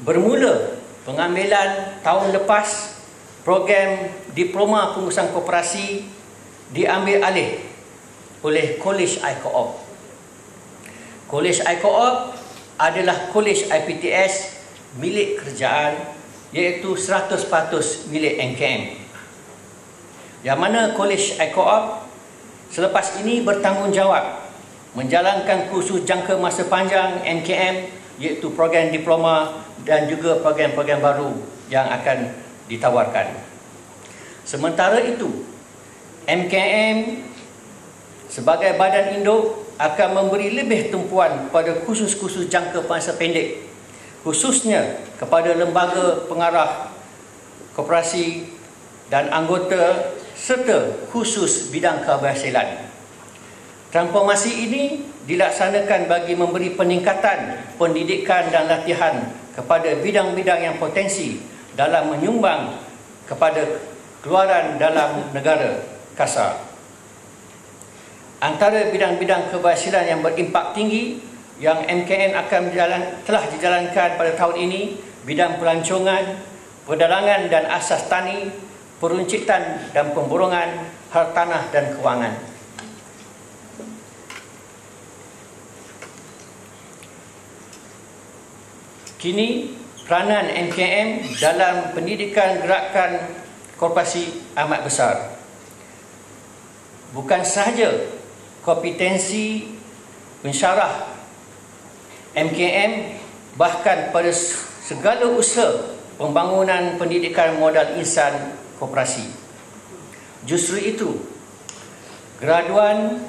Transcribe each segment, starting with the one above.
Bermula pengambilan tahun lepas, program Diploma Pengurusan Koperasi diambil alih oleh College I-Co-op. College I-Co-op adalah College IPTS milik kerajaan, iaitu 100% milik MKM. Yang mana College I-Co-op selepas ini bertanggungjawab menjalankan kursus jangka masa panjang MKM, iaitu program diploma dan juga program-program baru yang akan ditawarkan. Sementara itu, MKM sebagai badan induk akan memberi lebih tumpuan pada kursus-kursus jangka masa pendek, khususnya kepada lembaga pengarah koperasi dan anggota serta khusus bidang keberhasilan. Transformasi ini dilaksanakan bagi memberi peningkatan pendidikan dan latihan kepada bidang-bidang yang potensi dalam menyumbang kepada keluaran dalam negara kasar. Antara bidang-bidang keberhasilan yang berimpak tinggi yang MKN telah dijalankan pada tahun ini, bidang pelancongan, perdagangan dan asas tani, peruncitan dan pemborongan, hartanah dan kewangan. Kini, peranan MKM dalam pendidikan gerakan korporasi amat besar. Bukan sahaja kompetensi pensyarah MKM, bahkan pada segala usaha pembangunan pendidikan modal insan koperasi. Justru itu, graduan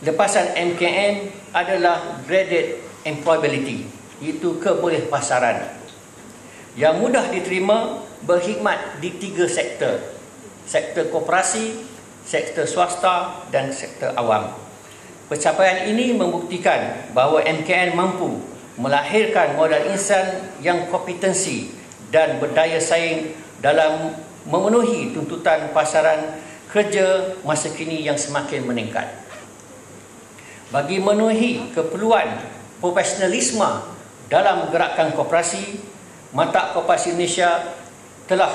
lepasan MKM adalah graded employability, iaitu kebolehpasaran yang mudah diterima, berkhidmat di 3 sektor: sektor koperasi, sektor swasta dan sektor awam. Pencapaian ini membuktikan bahawa MKN mampu melahirkan modal insan yang kompetensi dan berdaya saing dalam memenuhi tuntutan pasaran kerja masa kini yang semakin meningkat. Bagi memenuhi keperluan profesionalisme dalam gerakan koperasi, Mata Koperasi Malaysia telah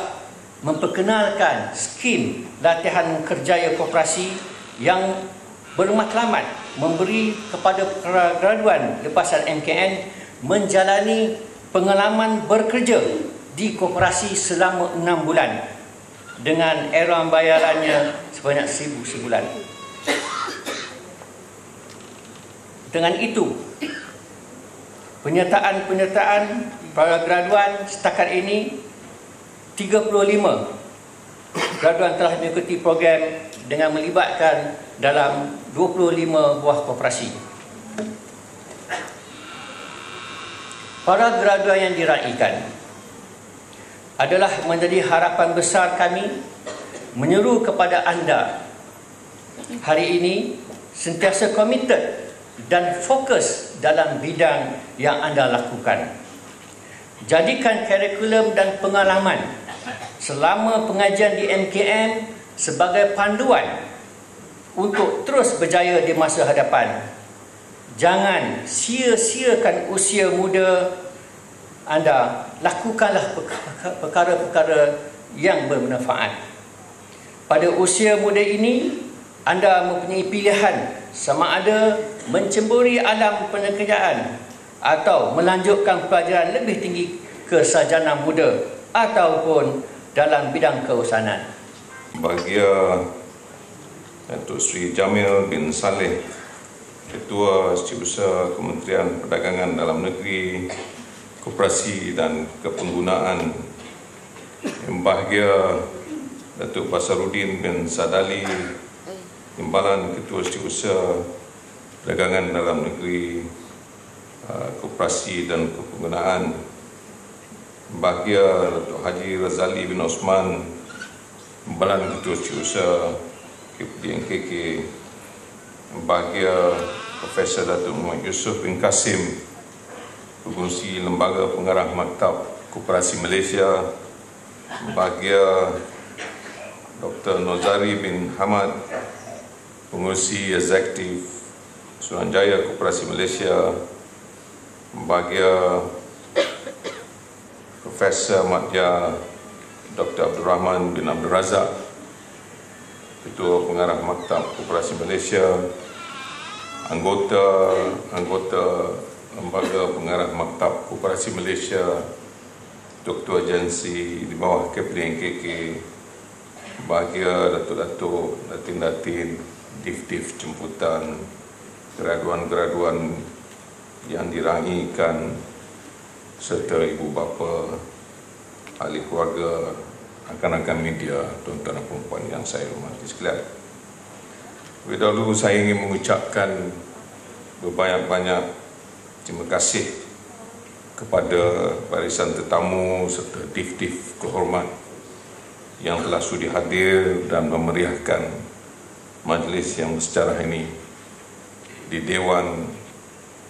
memperkenalkan skim latihan kerjaya koperasi yang bermatlamat memberi kepada para graduan lepasan MKN menjalani pengalaman bekerja di koperasi selama 6 bulan dengan era bayarannya sebanyak 1,000 sebulan. Dengan itu, penyertaan para graduan setakat ini 35 graduan telah mengikuti program dengan melibatkan dalam 25 buah koperasi. Para graduan yang diraikan adalah menjadi harapan besar kami menyeru kepada anda hari ini sentiasa komited dan fokus dalam bidang yang anda lakukan. Jadikan kurikulum dan pengalaman selama pengajian di MKM sebagai panduan untuk terus berjaya di masa hadapan. Jangan sia-siakan usia muda anda, lakukanlah perkara-perkara yang bermanfaat. Pada usia muda ini, anda mempunyai pilihan sama ada mencemburi alam pekerjaan atau melanjutkan pelajaran lebih tinggi ke sarjana muda ataupun dalam bidang keusahanan. Bagi Datuk Seri Jamil bin Saleh, Ketua Setiausaha Kementerian Perdagangan Dalam Negeri, Koperasi dan Kepenggunaan, yang bahagia Datuk Basarudin bin Sadali, Timbalan Ketua Setiausaha Perdagangan Dalam Negeri, Koperasi dan Kepenggunaan, bahagia Datuk Haji Razali bin Osman, Timbalan Ketua Setiausaha KPDNKK, bahagia Profesor Datuk Muhammad Yusof bin Kasim, Pengurusi Lembaga Pengarah Maktab Koperasi Malaysia, bahagia Dr. Nozari bin Hamad, Pengurusi Eksekutif Suruhanjaya Koperasi Malaysia, bahagia Profesor Madya Dr. Abdul Rahman bin Abdul Razak, Ketua Pengarah Maktab Koperasi Malaysia, anggota Lembaga Pengarah Maktab Koperasi Malaysia, Doktor Agensi di bawah KPD-NKK, bahagia datuk-datuk, datin-datin, div-div jemputan, graduan-graduan yang diraikan, serta ibu bapa, ahli keluarga, rakan-rakan media, tuan-tuan dan puan-puan yang saya hormati sekalian. Lebih dahulu saya ingin mengucapkan berbanyak-banyak terima kasih kepada barisan tetamu serta div-div kehormat yang telah sudi hadir dan memeriahkan majlis yang bersejarah ini di Dewan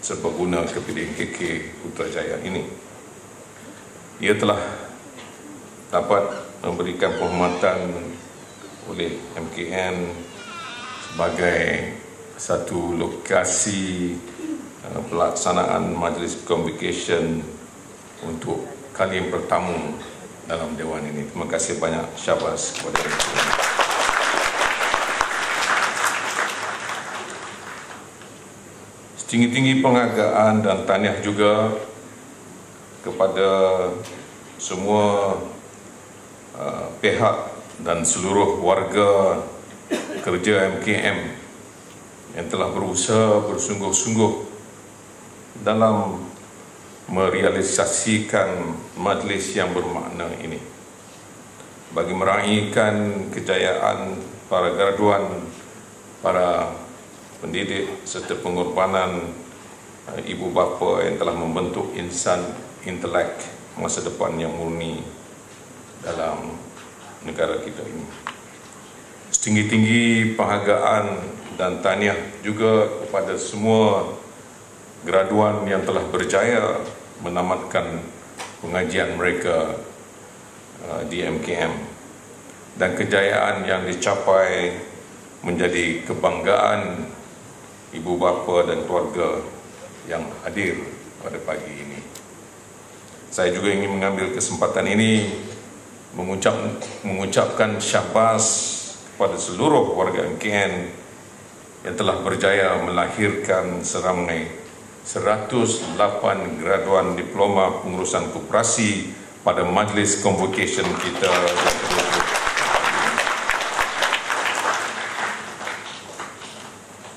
Serbaguna KPD-NKK Putrajaya ini. Ia telah dapat memberikan penghormatan oleh MKN sebagai satu lokasi pelaksanaan majlis convocation untuk kali yang pertama dalam Dewan ini. Terima kasih banyak, syabas kepada MKN. Setinggi-tinggi penghargaan dan tahniah juga kepada semua pihak dan seluruh warga kerja MKM yang telah berusaha bersungguh-sungguh dalam merealisasikan majlis yang bermakna ini bagi meraihkan kejayaan para graduan, para pendidik serta pengorbanan ibu bapa yang telah membentuk insan intelek masa depan yang murni dalam negara kita ini. Setinggi-tinggi penghargaan dan tahniah juga kepada semua graduan yang telah berjaya menamatkan pengajian mereka di MKM, dan kejayaan yang dicapai menjadi kebanggaan ibu bapa dan keluarga yang hadir pada pagi ini. Saya juga ingin mengambil kesempatan ini mengucapkan syabas kepada seluruh warga MKN yang telah berjaya melahirkan seramai 108 graduan diploma pengurusan koperasi pada majlis convocation kita yang ke-20.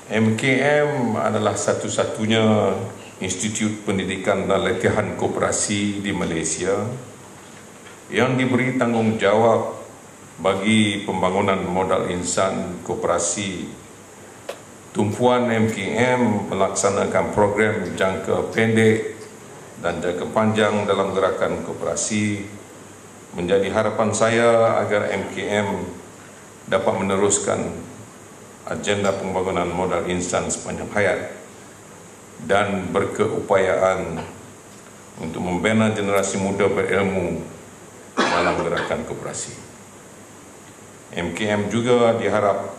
MKM adalah satu-satunya institut pendidikan dan latihan koperasi di Malaysia yang diberi tanggungjawab bagi pembangunan modal insan koperasi. Tumpuan MKM melaksanakan program jangka pendek dan jangka panjang dalam gerakan koperasi. Menjadi harapan saya agar MKM dapat meneruskan agenda pembangunan modal insan sepanjang hayat dan berkeupayaan untuk membina generasi muda berilmu dalam gerakan koperasi. MKM juga diharap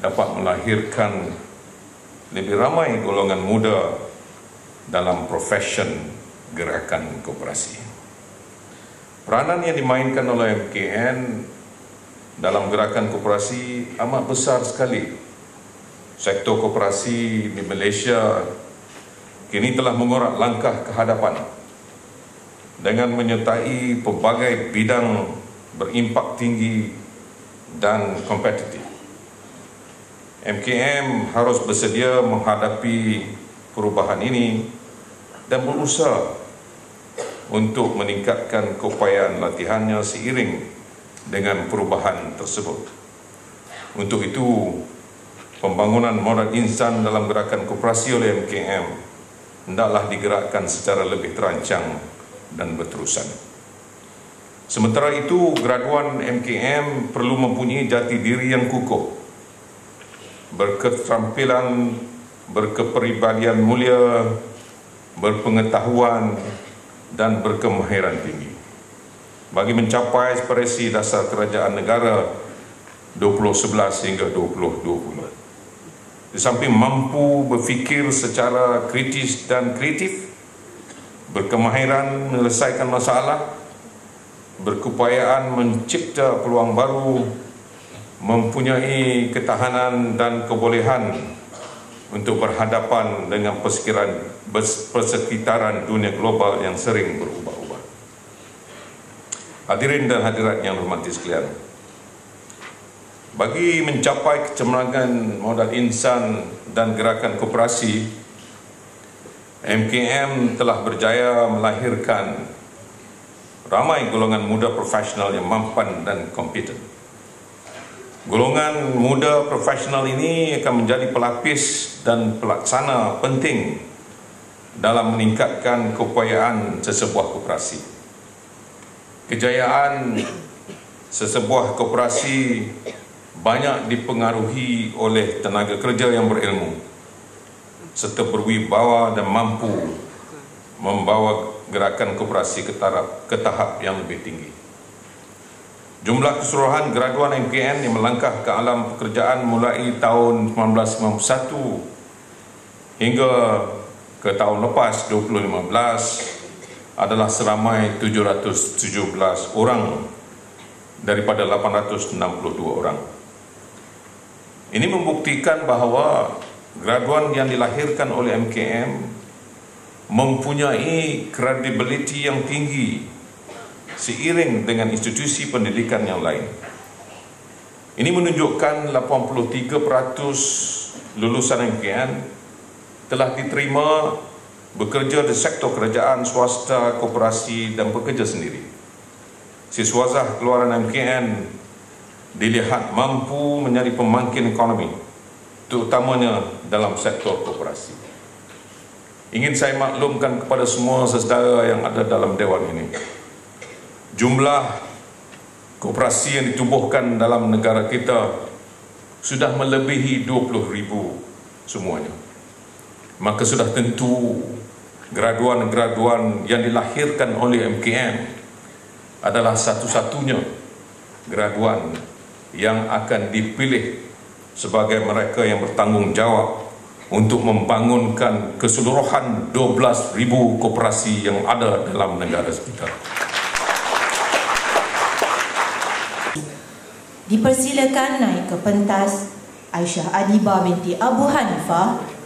dapat melahirkan lebih ramai golongan muda dalam profesion gerakan koperasi. Peranan yang dimainkan oleh MKN dalam gerakan koperasi amat besar sekali. Sektor koperasi di Malaysia kini telah mengorak langkah ke hadapan dengan menyertai pelbagai bidang berimpak tinggi dan kompetitif. MKM harus bersedia menghadapi perubahan ini dan berusaha untuk meningkatkan keupayaan latihannya seiring dengan perubahan tersebut. Untuk itu, pembangunan modal insan dalam gerakan koperasi oleh MKM hendaklah digerakkan secara lebih terancang dan berterusan. Sementara itu, graduan MKM perlu mempunyai jati diri yang kukuh, berketerampilan, berkepribadian mulia, berpengetahuan dan berkemahiran tinggi bagi mencapai aspirasi dasar kerajaan negara 2011 hingga 2020. Di samping mampu berfikir secara kritis dan kreatif, berkemahiran menyelesaikan masalah, berkeupayaan mencipta peluang baru, mempunyai ketahanan dan kebolehan untuk berhadapan dengan persekitaran dunia global yang sering berubah-ubah. Hadirin dan hadirat yang hormati sekalian, bagi mencapai kecemerlangan modal insan dan gerakan koperasi, MKM telah berjaya melahirkan ramai golongan muda profesional yang mampan dan kompeten. Golongan muda profesional ini akan menjadi pelapis dan pelaksana penting dalam meningkatkan keupayaan sesebuah koperasi. Kejayaan sesebuah koperasi banyak dipengaruhi oleh tenaga kerja yang berilmu serta berwibawa dan mampu membawa gerakan koperasi ke tahap yang lebih tinggi. Jumlah keseluruhan graduan MKN yang melangkah ke alam pekerjaan mulai tahun 1991 hingga ke tahun lepas 2015 adalah seramai 717 orang daripada 862 orang. Ini membuktikan bahawa graduan yang dilahirkan oleh MKM mempunyai kredibiliti yang tinggi seiring dengan institusi pendidikan yang lain. Ini menunjukkan 83% lulusan MKN telah diterima bekerja di sektor kerajaan, swasta, koperasi dan bekerja sendiri. Siswazah keluaran MKN dilihat mampu menjadi pemangkin ekonomi, terutamanya dalam sektor koperasi. Ingin saya maklumkan kepada semua saudara yang ada dalam dewan ini, jumlah koperasi yang ditubuhkan dalam negara kita sudah melebihi 20,000 semuanya. Maka sudah tentu graduan-graduan yang dilahirkan oleh MKN adalah satu-satunya graduan yang akan dipilih sebagai mereka yang bertanggungjawab untuk membangunkan keseluruhan 12,000 koperasi yang ada dalam negara kita. Dipersilakan naik ke pentas Aisyah Adibah binti Abu Hanifah.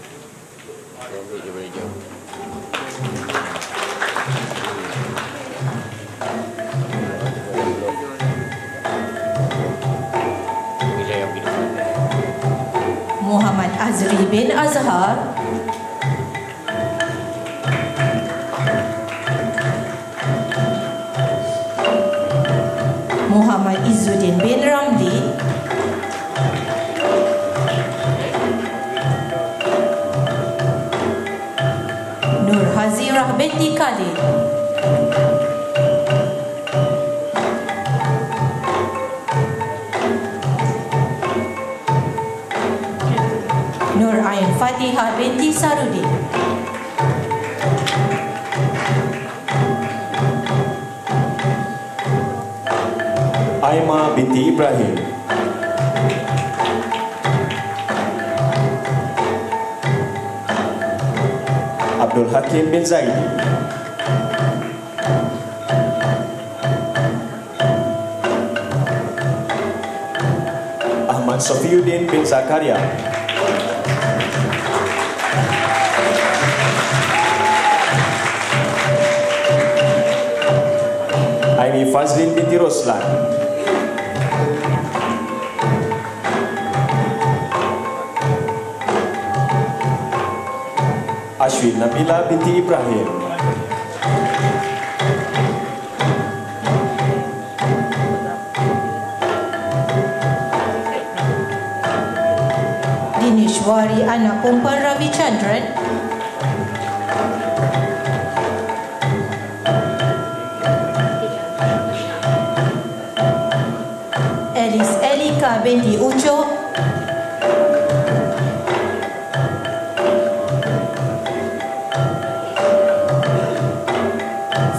Muhammad Azri bin Azhar. Muhammad Izzuddin bin Ramli. Nur Hazirah binti Khalid. Nur Ain Fatihah binti Sarudin. Aima binti Ibrahim. Abdul Hakim bin Zaidi. Ahmad Sofiuddin bin Zakaria. Aimi Fazlin binti Roslan. Ashwin Nabila binti Ibrahim. Dinishwari anak perempuan Ravichandran. Elis Elika binti Uco.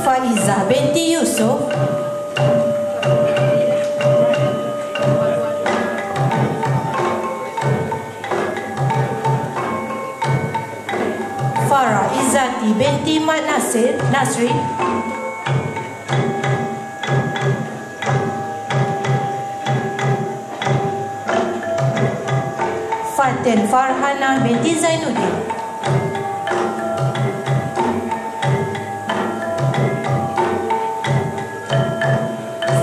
Faizah binti Yusuf. Farah Izzati binti Mat Nasri. Faten Farhana binti Zainuddin.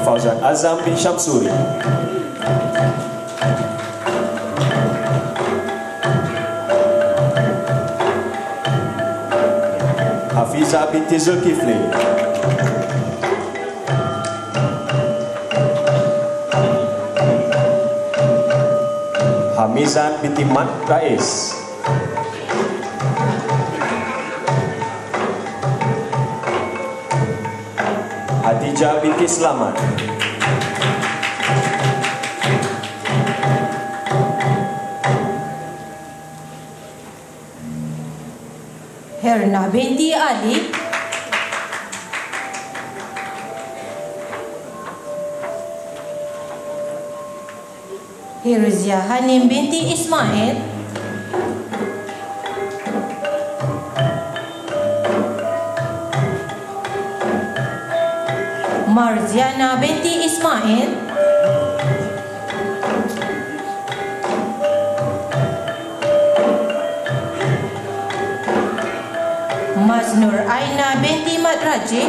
Fauzan Azam bin Syamsuri. Hafiza binti Zulkifli. Hamizan binti Mat Rais. Hadijah binti Selamat. Herna binti Ali. Hirzia Hanim binti Ismail. Marziana binti Ismail. Maznur Aina binti Madraji.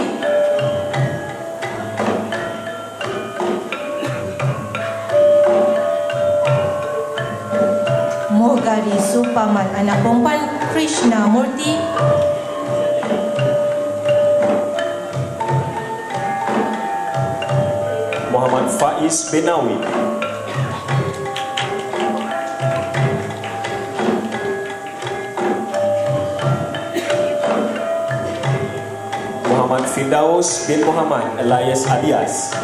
Mohgari Supaman anak perempuan Krishna Murti. Muhammad Faiz Benawi. Muhammad Firdaus bin Muhammad Elias alias.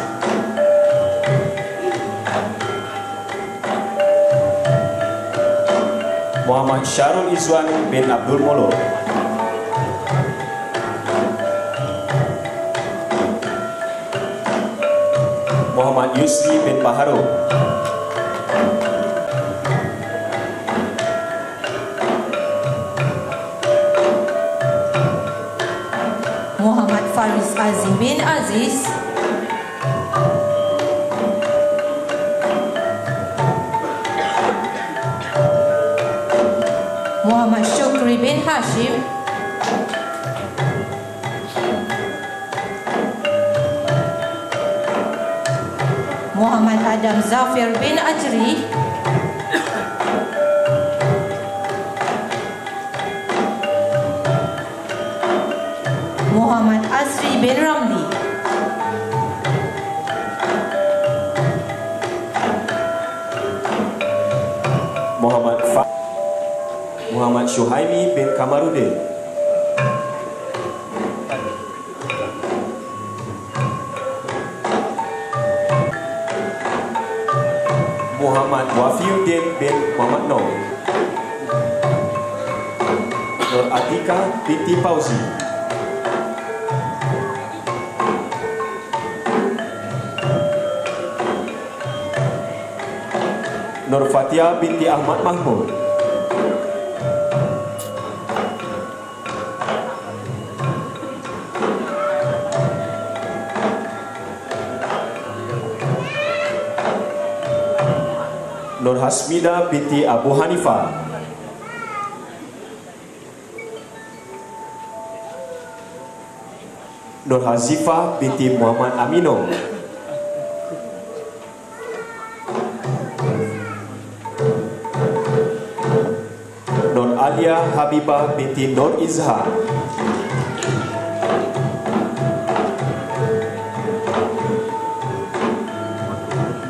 Muhammad Syarul Izwan bin Abdul Molo. Muhammad Yusri bin Baharu. Muhammad Faris Azim bin Aziz. Muhammad Syukri bin Hashim. Muhammad Adam Zafir bin Ajri. Muhammad Asri bin Ramli. Muhammad Syuhaimi bin Kamarudin. Muhammad Wafiuddin bin Muhammad Nur. Nur Atika binti Fauzi. Nur Fatia binti Ahmad Mahmud. Nur Hasmida binti Abu Hanifah. Nur Hazifah binti Muhammad Amino. Nur Alia Habibah binti Nur Izhar.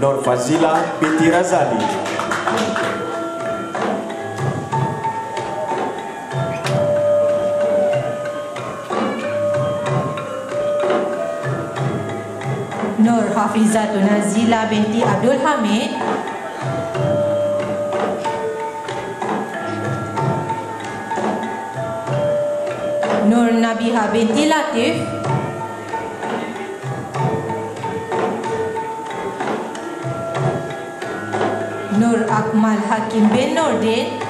Nur Fazila binti Razali. Nur Hafizatun Nazila binti Abdul Hamid. Nur Nabiha binti Latif. Nur Akmal Hakim bin Nordin.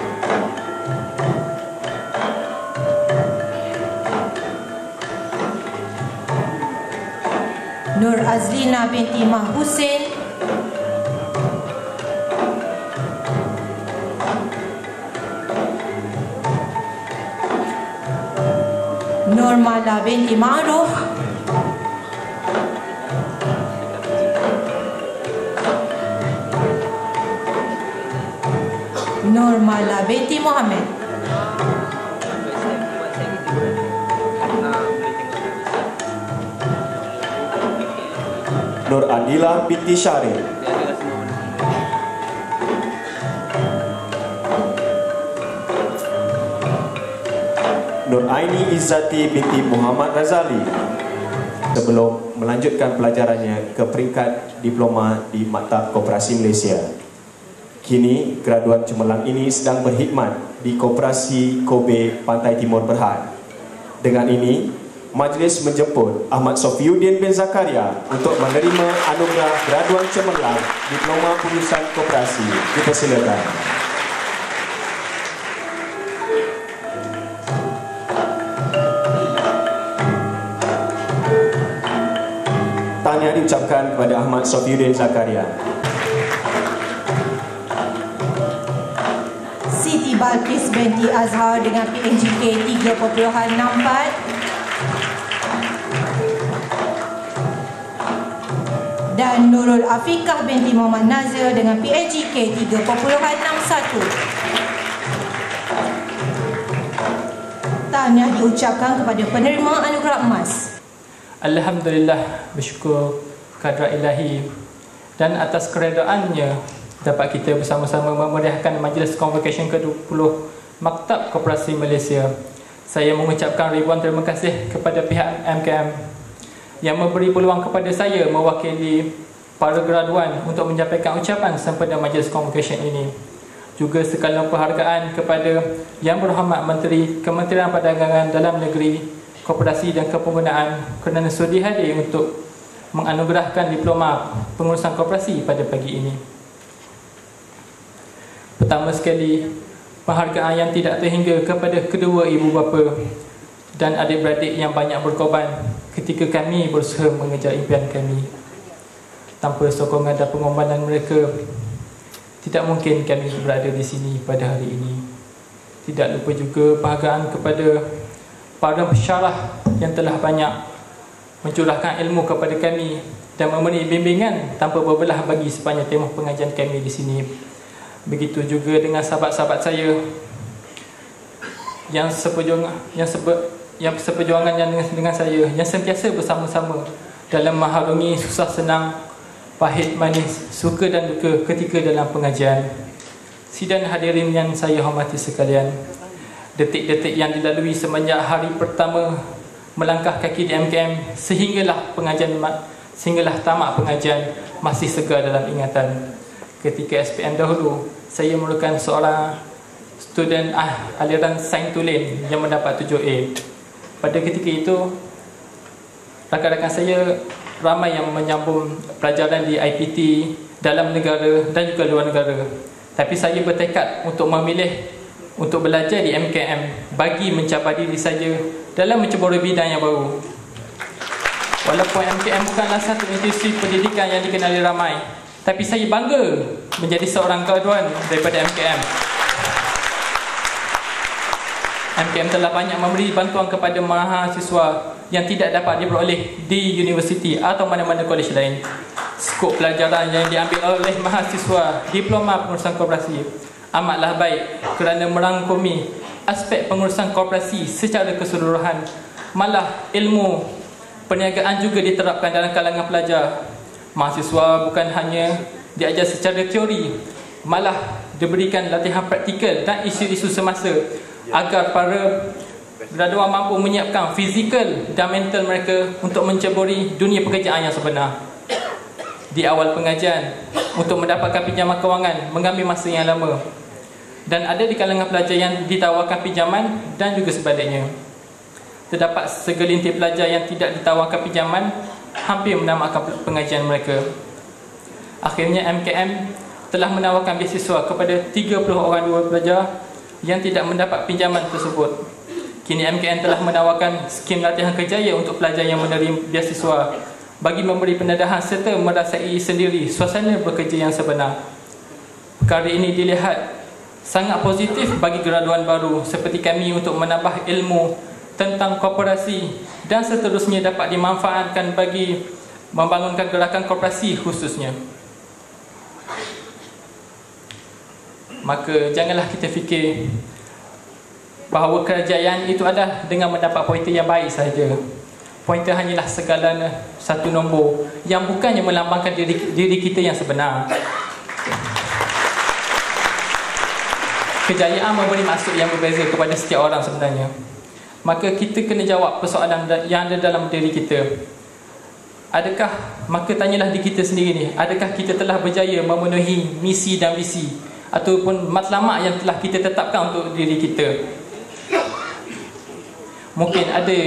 Nur Azlina binti Mah Hussein. Nurmala binti Ma'ruf. Nurmala binti Muhammad. Nur Adila binti Syarif. Nur Aini Izzati binti Muhammad Razali sebelum melanjutkan pelajarannya ke peringkat diploma di Maktab Koperasi Malaysia. Kini graduan cemerlang ini sedang berkhidmat di Koperasi Kobe Pantai Timur Berhad. Dengan ini, majlis menjemput Ahmad Sofiuddin bin Zakaria untuk menerima anugerah graduan cemerlang diploma pengurusan koperasi. Dipersilakan. Tahniah diucapkan kepada Ahmad Sofiuddin Zakaria. Siti Balkis binti Azhar dengan PNGK 3.64. Dan Nurul Afiqah binti Muhammad Nazir dengan PNGK 3.61. Tahniah diucapkan kepada penerima anugerah emas. Alhamdulillah, bersyukur kehadrat ilahi dan atas keredaannya dapat kita bersama-sama memeriahkan majlis convocation ke-20 Maktab Koperasi Malaysia. Saya mengucapkan ribuan terima kasih kepada pihak MKM yang memberi peluang kepada saya mewakili para graduan untuk menyampaikan ucapan sempena majlis convocation ini. Juga sekalian penghargaan kepada Yang Berhormat Menteri Kementerian Perdagangan Dalam Negeri, Koperasi dan Kepenggunaan kerana sudi hadir untuk menganugerahkan diploma pengurusan koperasi pada pagi ini. Pertama sekali, penghargaan yang tidak terhingga kepada kedua ibu bapa dan adik-beradik yang banyak berkorban ketika kami berusaha mengejar impian kami. Tanpa sokongan dan pengorbanan mereka, tidak mungkin kami berada di sini pada hari ini. Tidak lupa juga penghargaan kepada para pensyarah yang telah banyak mencurahkan ilmu kepada kami dan memberi bimbingan tanpa berbelah bagi sepanjang tempoh pengajian kami di sini. Begitu juga dengan sahabat-sahabat saya yang seperjuangan dengan saya, yang sentiasa bersama-sama dalam mengharungi susah senang, pahit manis, suka dan duka ketika dalam pengajian. Sidang hadirin yang saya hormati sekalian, detik-detik yang dilalui semenjak hari pertama melangkah kaki di MKM sehinggalah tamat pengajian masih segar dalam ingatan. Ketika SPM dahulu, saya merupakan seorang student aliran Sains Tulen yang mendapat 7A. Pada ketika itu, rakan-rakan saya ramai yang menyambung pelajaran di IPT dalam negara dan juga luar negara. Tapi saya bertekad untuk memilih untuk belajar di MKM bagi mencapai diri saya dalam menceburi bidang yang baru. Walaupun MKM bukanlah satu institusi pendidikan yang dikenali ramai, tapi saya bangga menjadi seorang graduan daripada MKM. MKM telah banyak memberi bantuan kepada mahasiswa yang tidak dapat diperoleh di universiti atau mana-mana kolej lain. Skop pelajaran yang diambil oleh mahasiswa diploma pengurusan koperasi amatlah baik kerana merangkumi aspek pengurusan koperasi secara keseluruhan. Malah ilmu perniagaan juga diterapkan dalam kalangan pelajar. Mahasiswa bukan hanya diajar secara teori, malah diberikan latihan praktikal dan isu-isu semasa agar para graduan mampu menyiapkan fizikal dan mental mereka untuk menceburi dunia pekerjaan yang sebenar. Di awal pengajian, untuk mendapatkan pinjaman kewangan mengambil masa yang lama, dan ada di kalangan pelajar yang ditawarkan pinjaman dan juga sebaliknya. Terdapat segelintir pelajar yang tidak ditawarkan pinjaman hampir menamatkan pengajian mereka. Akhirnya MKM telah menawarkan beasiswa kepada 30 orang dua pelajar yang tidak mendapat pinjaman tersebut. Kini MKM telah menawarkan skim latihan kerjaya untuk pelajar yang menerima beasiswa bagi memberi pendedahan serta merasai sendiri suasana bekerja yang sebenar. Perkara ini dilihat sangat positif bagi graduan baru seperti kami untuk menambah ilmu tentang koperasi dan seterusnya dapat dimanfaatkan bagi membangunkan gerakan koperasi khususnya. Maka janganlah kita fikir bahawa kerajaan itu adalah dengan mendapat pointer yang baik saja. Pointer hanyalah segalanya satu nombor yang bukannya melambangkan diri kita yang sebenar. Kejayaan memberi maksud yang berbeza kepada setiap orang sebenarnya. Maka kita kena jawab persoalan yang ada dalam diri kita. Adakah, maka tanyalah diri kita sendiri ni, adakah kita telah berjaya memenuhi misi dan visi ataupun matlamat yang telah kita tetapkan untuk diri kita? Mungkin ada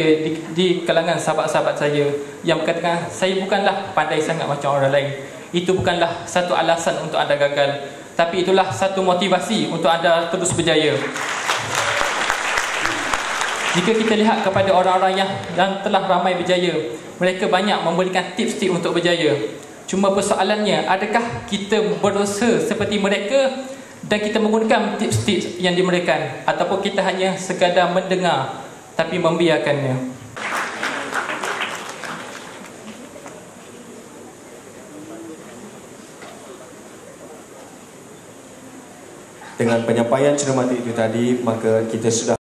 di kalangan sahabat-sahabat saya yang berkatakan, saya bukanlah pandai sangat macam orang lain. Itu bukanlah satu alasan untuk anda gagal, tapi itulah satu motivasi untuk anda terus berjaya. Jika kita lihat kepada orang-orang yang telah ramai berjaya, mereka banyak memberikan tips-tips untuk berjaya. Cuma persoalannya, adakah kita berusaha seperti mereka dan kita menggunakan tips-tips yang diberikan, ataupun kita hanya sekadar mendengar tapi membiarkannya? Dengan penyampaian cermat itu tadi, maka kita sudah